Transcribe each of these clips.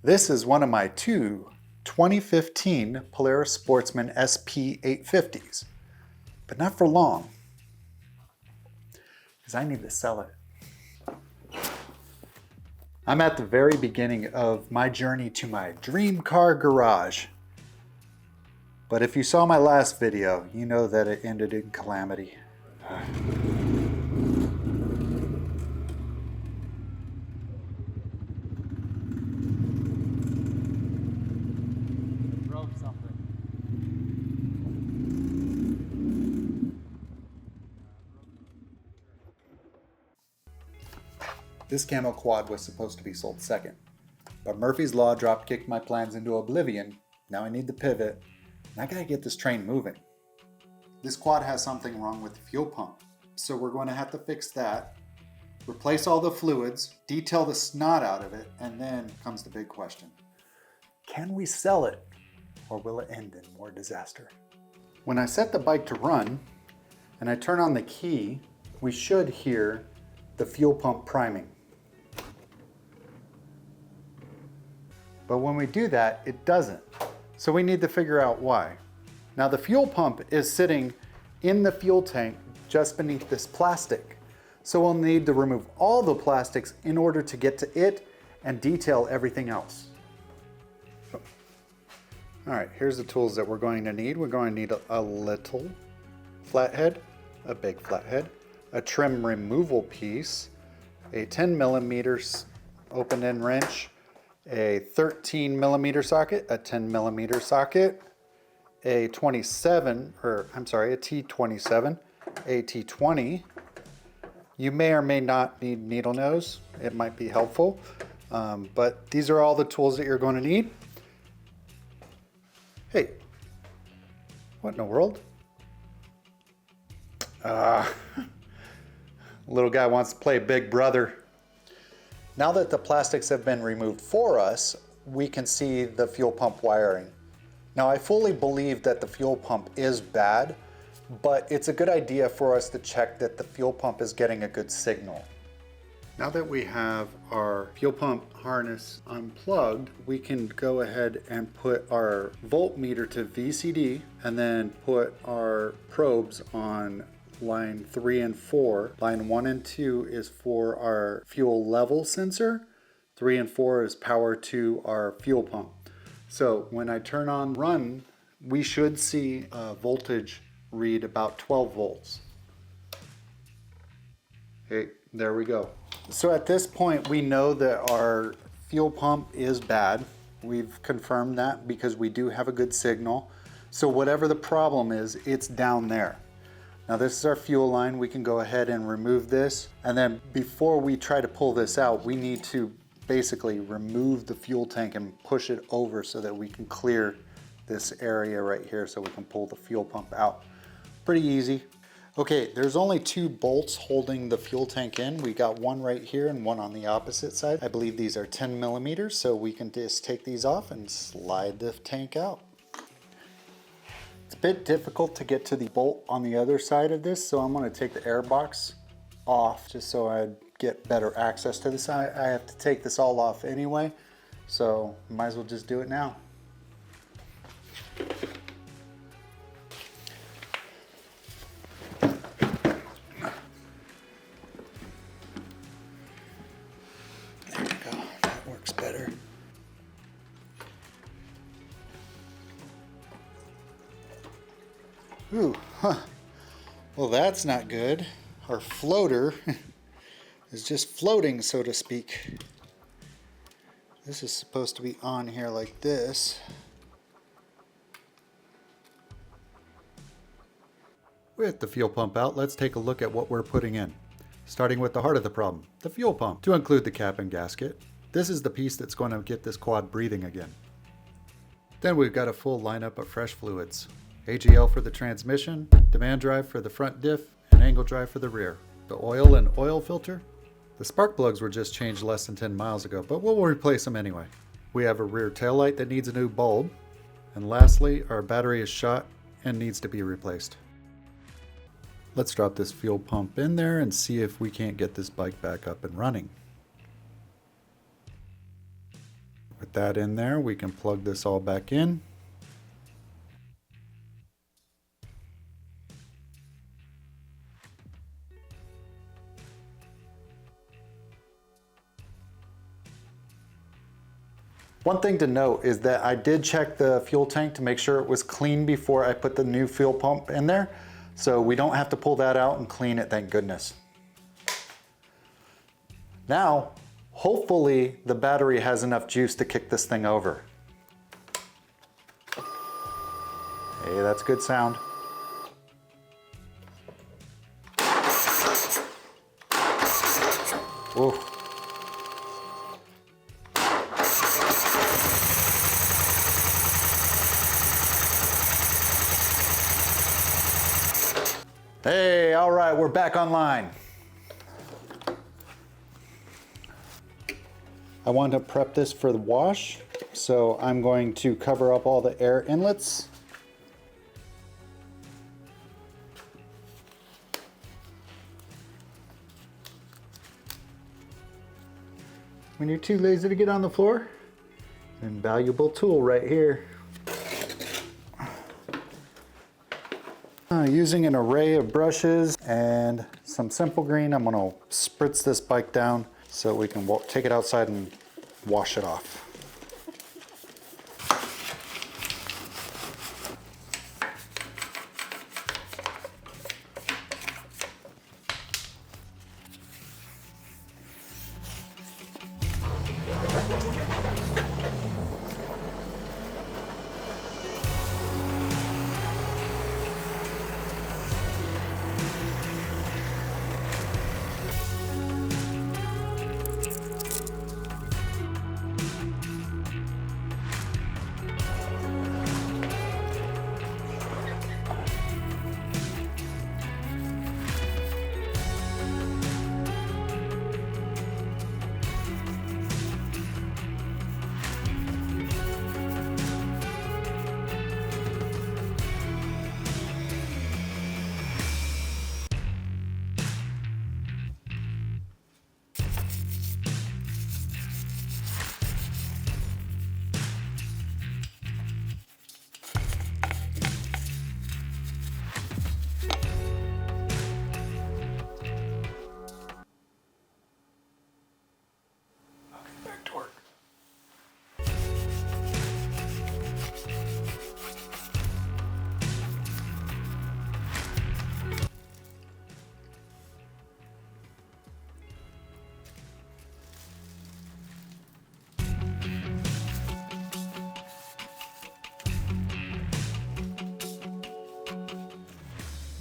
This is one of my two 2015 Polaris Sportsman SP850s, but not for long, because I need to sell it. I'm at the very beginning of my journey to my dream car garage. But if you saw my last video, you know that it ended in calamity. Broke something. This Camo quad was supposed to be sold second, but Murphy's Law drop-kicked my plans into oblivion. Now I need to pivot, and I gotta get this train moving. This quad has something wrong with the fuel pump, so we're going to have to fix that, replace all the fluids, detail the snot out of it, and then comes the big question. Can we sell it, or will it end in more disaster? When I set the bike to run, and I turn on the key, we should hear the fuel pump priming. But when we do that, it doesn't. So we need to figure out why. Now the fuel pump is sitting in the fuel tank just beneath this plastic. So we'll need to remove all the plastics in order to get to it and detail everything else. All right, here's the tools that we're going to need. We're going to need a little flathead, a big flathead, a trim removal piece, a 10 millimeters open end wrench, a 13 millimeter socket, a 10 millimeter socket, a T27, a T20. You may or may not need needle nose. It might be helpful, but these are all the tools that you're going to need. Hey, what in the world? Little guy wants to play Big Brother. Now that the plastics have been removed for us, we can see the fuel pump wiring. Now I fully believe that the fuel pump is bad, but it's a good idea for us to check that the fuel pump is getting a good signal. Now that we have our fuel pump harness unplugged, we can go ahead and put our voltmeter to VCD and then put our probes on line 3 and 4. Line 1 and 2 is for our fuel level sensor. 3 and 4 is power to our fuel pump. So when I turn on run, we should see a voltage read about 12 volts. Hey, there we go. So at this point, we know that our fuel pump is bad. We've confirmed that because we do have a good signal. So whatever the problem is, it's down there. Now this is our fuel line. We can go ahead and remove this. And then before we try to pull this out, we need to basically remove the fuel tank and push it over so that we can clear this area right here so we can pull the fuel pump out. Pretty easy. Okay, there's only 2 bolts holding the fuel tank in. We got one right here and one on the opposite side. I believe these are 10 millimeters, so we can just take these off and slide the tank out. It's a bit difficult to get to the bolt on the other side of this, so I'm going to take the air box off just so I get better access to this. I have to take this all off anyway, so might as well just do it now. There we go, that works better. Ooh, huh. Well, that's not good. Our floater is just floating, so to speak. This is supposed to be on here like this. With the fuel pump out, let's take a look at what we're putting in. Starting with the heart of the problem, the fuel pump, to include the cap and gasket. This is the piece that's going to get this quad breathing again. Then we've got a full lineup of fresh fluids. AGL for the transmission, demand drive for the front diff, and angle drive for the rear. The oil and oil filter. The spark plugs were just changed less than 10 miles ago, but we'll replace them anyway. We have a rear taillight that needs a new bulb. And lastly, our battery is shot and needs to be replaced. Let's drop this fuel pump in there and see if we can't get this bike back up and running. With that in there, we can plug this all back in. One thing to note is that I did check the fuel tank to make sure it was clean before I put the new fuel pump in there. So we don't have to pull that out and clean it, thank goodness. Now, hopefully the battery has enough juice to kick this thing over. Hey, that's good sound. Ooh. Hey, all right, we're back online. I want to prep this for the wash, so I'm going to cover up all the air inlets. When you're too lazy to get on the floor, an invaluable tool right here. Using an array of brushes and some simple green, I'm gonna spritz this bike down so we can take it outside and wash it off.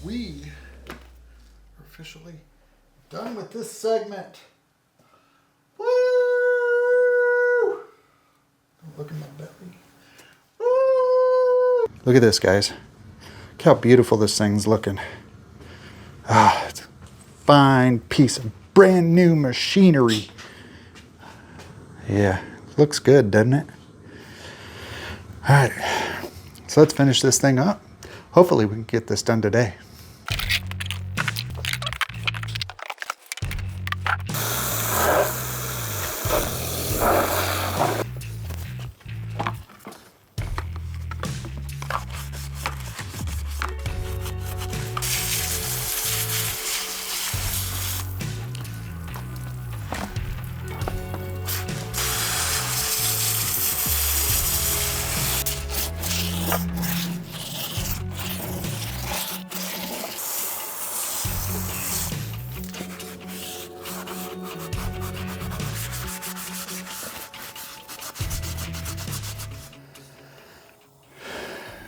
We are officially done with this segment. Woo! Look at my belly. Woo! Look at this, guys. Look how beautiful this thing's looking. Ah, it's a fine piece of brand new machinery. Yeah, looks good, doesn't it? All right, so let's finish this thing up. Hopefully we can get this done today.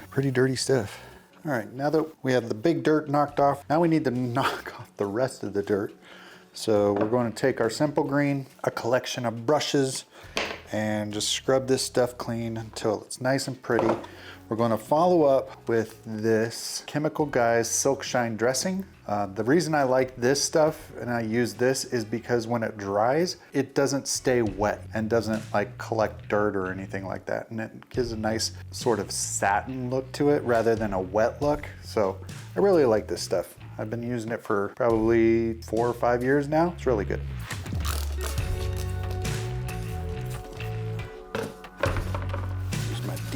Pretty dirty stuff. All right, now that we have the big dirt knocked off, now we need to knock off the rest of the dirt. So we're going to take our simple green, a collection of brushes, and just scrub this stuff clean until it's nice and pretty. We're going to follow up with this Chemical Guys Silk Shine dressing. The reason I like this stuff and I use this is because when it dries, it doesn't stay wet and doesn't like collect dirt or anything like that. And it gives a nice sort of satin look to it rather than a wet look. So I really like this stuff. I've been using it for probably 4 or 5 years now. It's really good.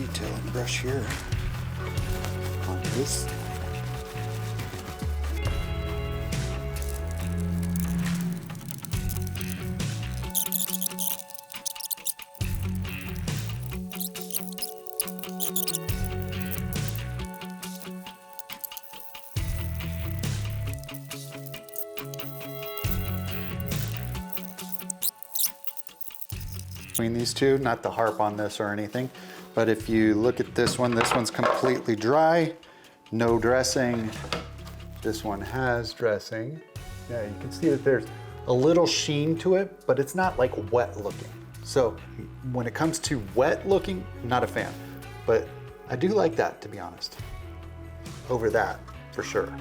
detailing brush here on this. Between these two, not to harp on this or anything, but if you look at this one's completely dry, no dressing. This one has dressing. Yeah, you can see that there's a little sheen to it, but it's not like wet looking. So when it comes to wet looking, not a fan, but I do like that, to be honest, over that for sure.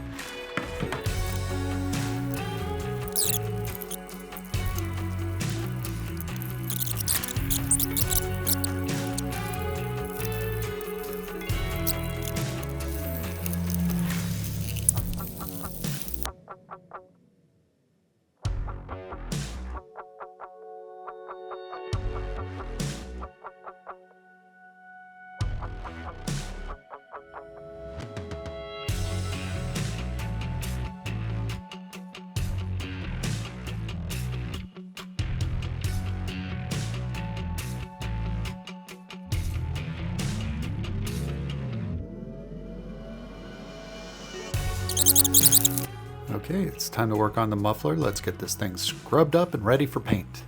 Okay, it's time to work on the muffler. Let's get this thing scrubbed up and ready for paint.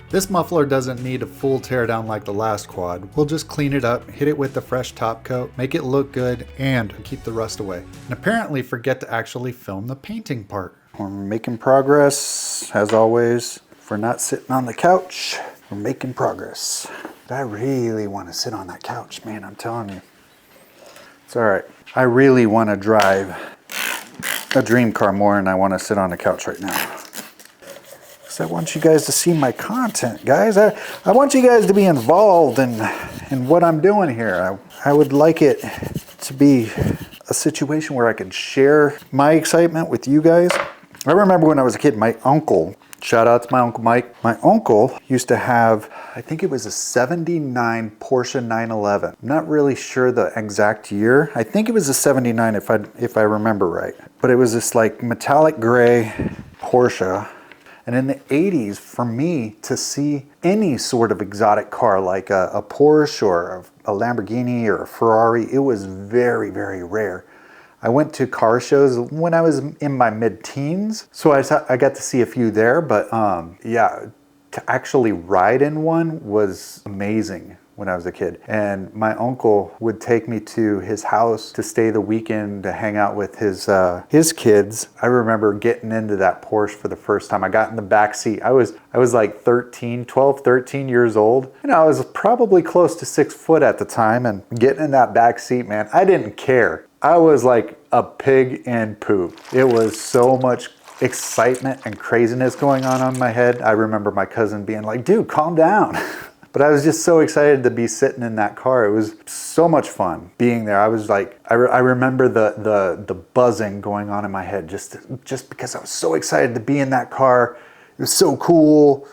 This muffler doesn't need a full tear down like the last quad. We'll just clean it up, hit it with the fresh top coat, make it look good, and keep the rust away. And apparently forget to actually film the painting part. We're making progress, as always. If we're not sitting on the couch, we're making progress. But I really want to sit on that couch, man, I'm telling you. It's all right. I really want to drive a dream car more than I want to sit on the couch right now. So I want you guys to see my content, guys. I want you guys to be involved in what I'm doing here. I would like it to be a situation where I could share my excitement with you guys. I remember when I was a kid, my uncle, shout out to my Uncle Mike, my uncle used to have, I think it was a 79 Porsche 911. I'm not really sure the exact year. I think it was a 79 if I remember right. But it was this like metallic gray Porsche. And in the 80s, for me to see any sort of exotic car like a Porsche or a Lamborghini or a Ferrari, it was very, very rare. I went to car shows when I was in my mid-teens, so I got to see a few there, but yeah, to actually ride in one was amazing when I was a kid. And my uncle would take me to his house to stay the weekend to hang out with his kids. I remember getting into that Porsche for the first time. I got in the back seat. I was like 12, 13 years old. You know, I was probably close to 6 foot at the time, and getting in that back seat, man, I didn't care. I was like a pig in poop. It was so much excitement and craziness going on in my head. I remember my cousin being like, dude, calm down. But I was just so excited to be sitting in that car. It was so much fun being there. I was like, I remember the buzzing going on in my head just because I was so excited to be in that car. It was so cool.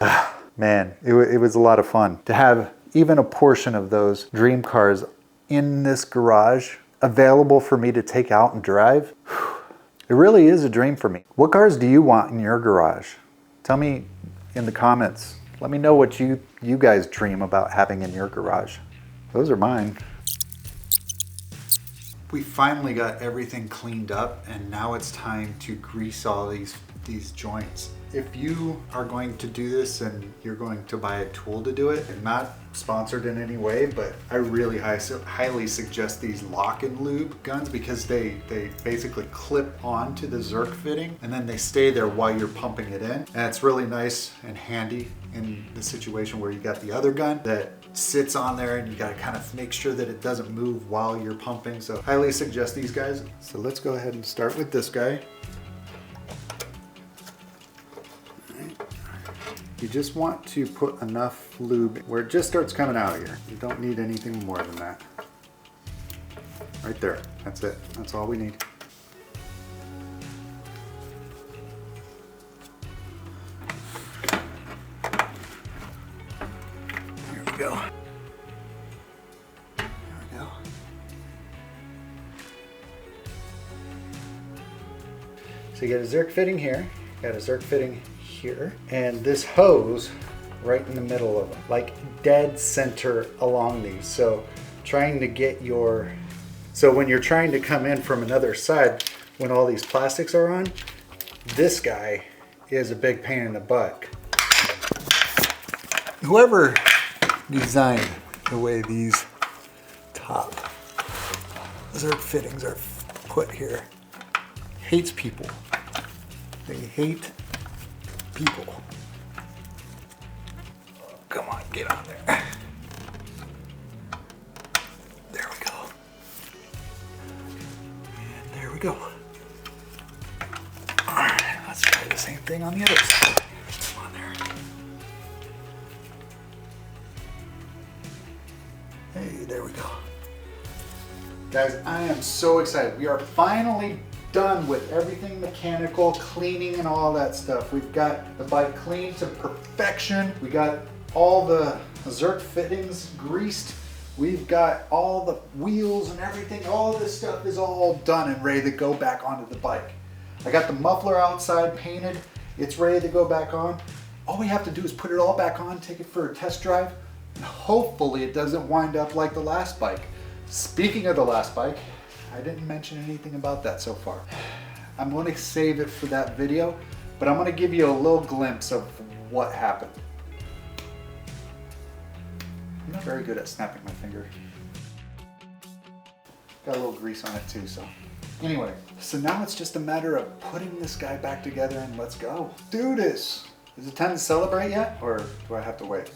Man, it was a lot of fun. To have even a portion of those dream cars in this garage available for me to take out and drive, it really is a dream for me. What cars do you want in your garage? Tell me in the comments. Let me know what you guys dream about having in your garage. Those are mine. We finally got everything cleaned up, and now it's time to grease all these joints. If you are going to do this and you're going to buy a tool to do it, and not sponsored in any way, but I really highly suggest these lock and lube guns because they basically clip onto the Zerk fitting and then they stay there while you're pumping it in. And it's really nice and handy in the situation where you got the other gun that sits on there and you got to kind of make sure that it doesn't move while you're pumping. So highly suggest these guys. So let's go ahead and start with this guy. You just want to put enough lube where it just starts coming out of here. You don't need anything more than that. Right there, that's it. That's all we need. Here we go. So you get a Zerk fitting here, got a Zerk fitting here, and this hose right in the middle of them, like dead center along these. So trying to get your, so when you're trying to come in from another side, when all these plastics are on, this guy is a big pain in the butt. Whoever designed the way these top Zerk fittings are put here hates people. They hate people. Come on, get on there. There we go. And there we go. All right, let's try the same thing on the other side. Come on there. Hey, there we go. Guys, I am so excited. We are finally done with everything mechanical, cleaning and all that stuff. We've got the bike cleaned to perfection. We got all the Zerk fittings greased. We've got all the wheels and everything. All this stuff is all done and ready to go back onto the bike. I got the muffler outside painted. It's ready to go back on. All we have to do is put it all back on, take it for a test drive, and hopefully it doesn't wind up like the last bike. Speaking of the last bike, I didn't mention anything about that so far. I'm going to save it for that video, but I'm going to give you a little glimpse of what happened. I'm not very good at snapping my finger. Got a little grease on it too, so. Anyway, so now it's just a matter of putting this guy back together and let's go. Do this! Is it time to celebrate yet, or do I have to wait?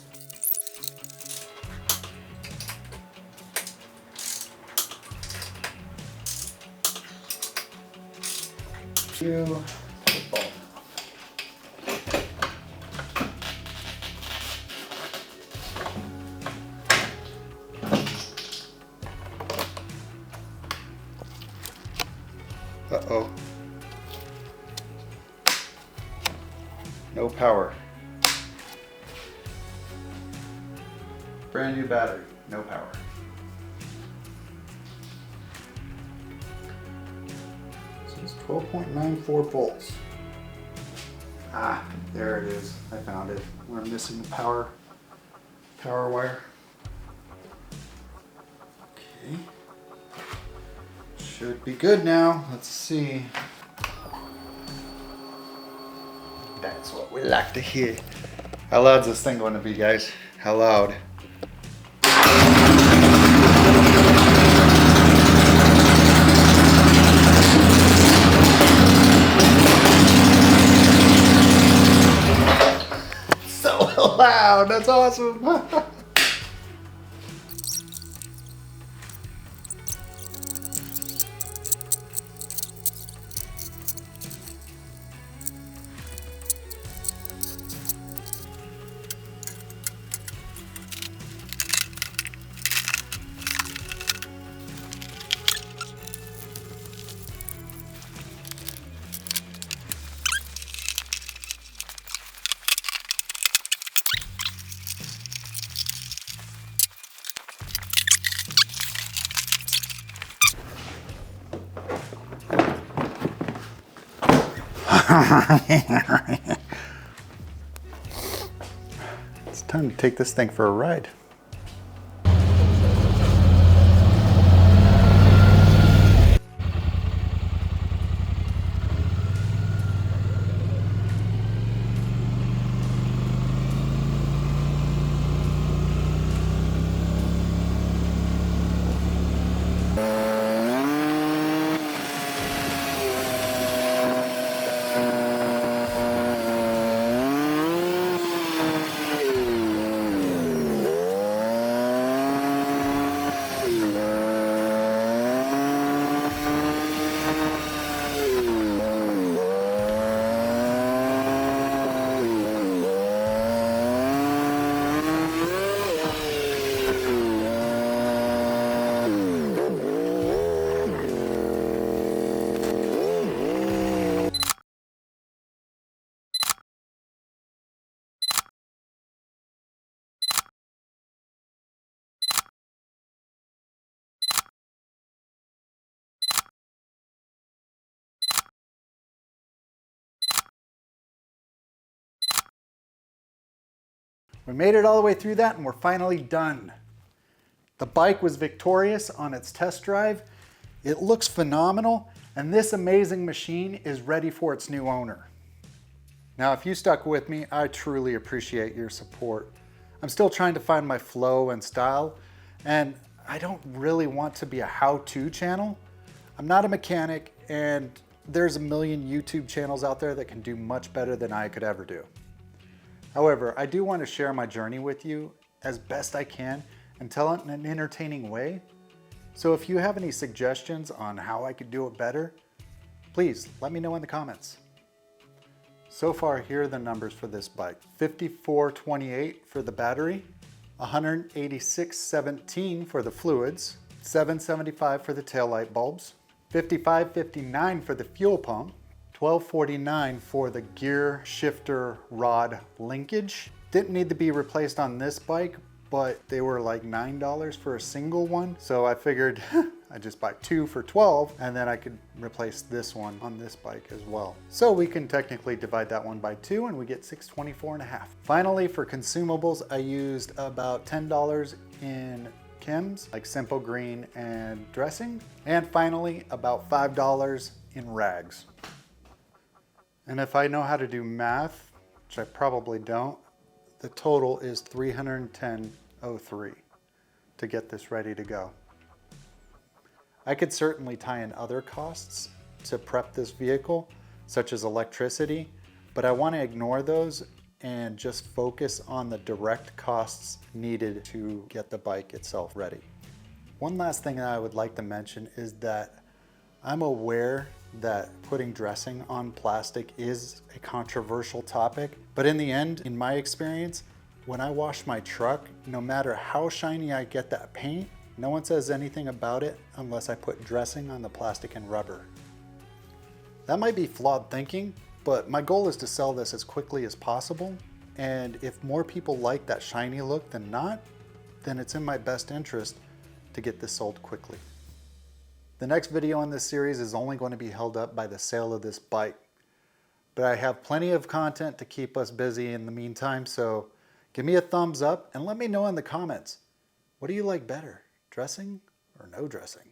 Uh-oh. No power. Brand new battery, no power. It's 12.94 volts. Ah, there it is. I found it. We're missing the power wire. Okay. Should be good now. Let's see. That's what we like to hear. How loud's this thing going to be, guys? How loud? Wow, that's awesome. It's time to take this thing for a ride. We made it all the way through that and we're finally done. The bike was victorious on its test drive. It looks phenomenal, and this amazing machine is ready for its new owner. Now, if you stuck with me, I truly appreciate your support. I'm still trying to find my flow and style, and I don't really want to be a how-to channel. I'm not a mechanic, and there's a million YouTube channels out there that can do much better than I could ever do. However, I do want to share my journey with you as best I can and tell it in an entertaining way. So if you have any suggestions on how I could do it better, please let me know in the comments. So far, here are the numbers for this bike. 5428 for the battery, 186.17 for the fluids, 775 for the taillight bulbs, 55.59 for the fuel pump, 12.49 for the gear shifter rod linkage. Didn't need to be replaced on this bike, but they were like $9 for a single one. So I figured I'd just buy two for $12 and then I could replace this one on this bike as well. So we can technically divide that one by 2 and we get $624.50. Finally, for consumables, I used about $10 in chems, like Simple Green and dressing. And finally, about $5 in rags. And if I know how to do math, which I probably don't, the total is $310.03 to get this ready to go. I could certainly tie in other costs to prep this vehicle, such as electricity, but I want to ignore those and just focus on the direct costs needed to get the bike itself ready. One last thing that I would like to mention is that I'm aware that putting dressing on plastic is a controversial topic, but in the end, in my experience, when I wash my truck, no matter how shiny I get that paint, no one says anything about it unless I put dressing on the plastic and rubber. That might be flawed thinking, but my goal is to sell this as quickly as possible, and if more people like that shiny look than not, then it's in my best interest to get this sold quickly. The next video in this series is only going to be held up by the sale of this bike, but I have plenty of content to keep us busy in the meantime, so give me a thumbs up and let me know in the comments, what do you like better, dressing or no dressing?